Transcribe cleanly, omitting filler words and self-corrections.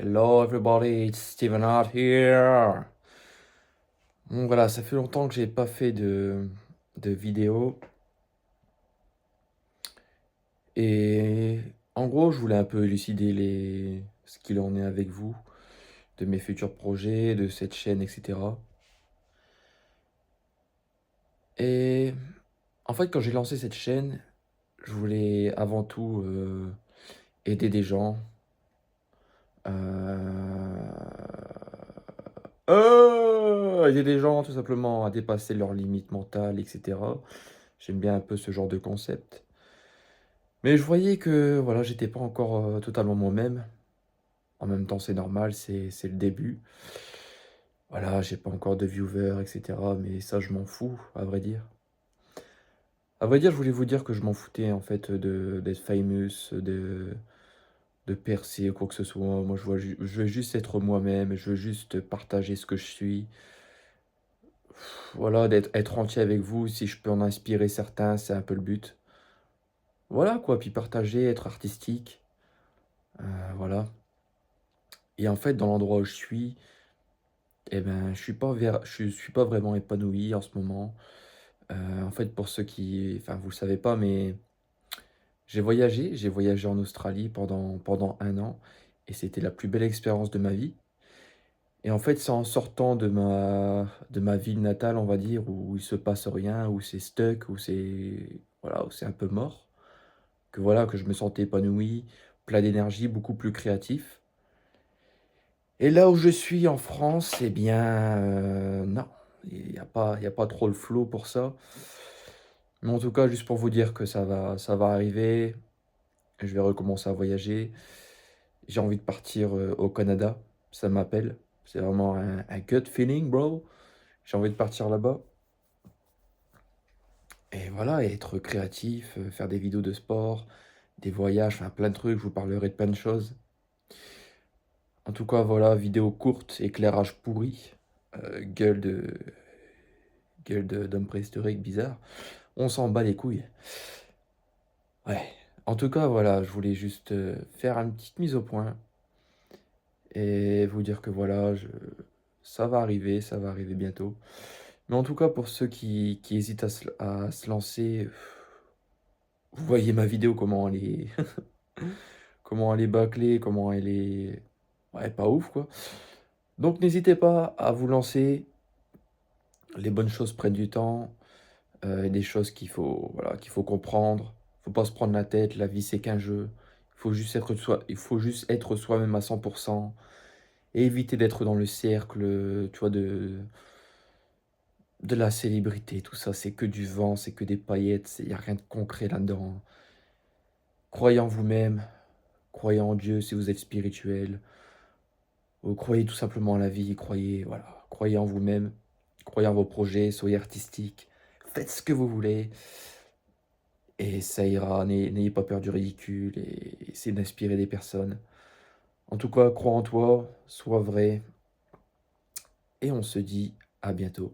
Hello everybody, it's Steven Hart here. Donc voilà, ça fait longtemps que j'ai pas fait de vidéo. Et en gros, je voulais un peu élucider ce qu'il en est avec vous, de mes futurs projets, de cette chaîne, etc. Et en fait, quand j'ai lancé cette chaîne, je voulais avant tout aider des gens. Aider des gens tout simplement à dépasser leurs limites mentales, etc. J'aime bien un peu ce genre de concept. Mais je voyais que voilà, j'étais pas encore totalement moi-même. En même temps, c'est normal, c'est le début. Voilà, j'ai pas encore de viewers, etc. Mais ça, je m'en fous, à vrai dire. À vrai dire, je voulais vous dire que je m'en foutais en fait d'être famous, de percer ou quoi que ce soit. Moi, je veux juste être moi-même, je veux juste partager ce que je suis. Voilà, être entier avec vous, si je peux en inspirer certains, c'est un peu le but. Voilà quoi, puis partager, être artistique, voilà. Et en fait, dans l'endroit où je suis, eh ben, je suis pas vraiment épanoui en ce moment. En fait, pour ceux qui, enfin, vous le savez pas, mais j'ai voyagé en Australie pendant un an, et c'était la plus belle expérience de ma vie. Et en fait, c'est en sortant de ma ville natale, on va dire, où il se passe rien, où c'est stuck, voilà, où c'est un peu mort, que voilà, que je me sentais épanoui, plein d'énergie, beaucoup plus créatif. Et là où je suis en France, eh bien, non, il y a pas trop le flow pour ça. Mais en tout cas, juste pour vous dire que ça va arriver, je vais recommencer à voyager. J'ai envie de partir au Canada, ça m'appelle. C'est vraiment un gut feeling, bro. J'ai envie de partir là-bas. Et voilà, et être créatif, faire des vidéos de sport, des voyages, enfin plein de trucs, je vous parlerai de plein de choses. En tout cas, voilà, vidéo courte, éclairage pourri, euh, gueule de, d'homme préhistorique bizarre. On s'en bat les couilles. Ouais. En tout cas, voilà, je voulais juste faire une petite mise au point et vous dire que voilà, ça va arriver bientôt. Mais en tout cas, pour ceux qui hésitent à se lancer, vous voyez ma vidéo, comment elle est, comment elle est bâclée, comment elle est, ouais, pas ouf, quoi. Donc n'hésitez pas à vous lancer. Les bonnes choses prennent du temps. Et des choses voilà, qu'il faut comprendre. Faut pas se prendre la tête, la vie c'est qu'un jeu. Il faut juste être soi-même à 100% et éviter d'être dans le cercle, tu vois, de la célébrité. Tout ça, c'est que du vent, c'est que des paillettes, il n'y a rien de concret là-dedans. Croyez en vous-même, croyez en Dieu si vous êtes spirituel, ou croyez tout simplement en la vie, voilà, croyez en vous-même, croyez en vos projets, soyez artistique, faites ce que vous voulez. Et ça ira, n'ayez pas peur du ridicule et essayez d'inspirer des personnes. En tout cas, crois en toi, sois vrai, et on se dit à bientôt.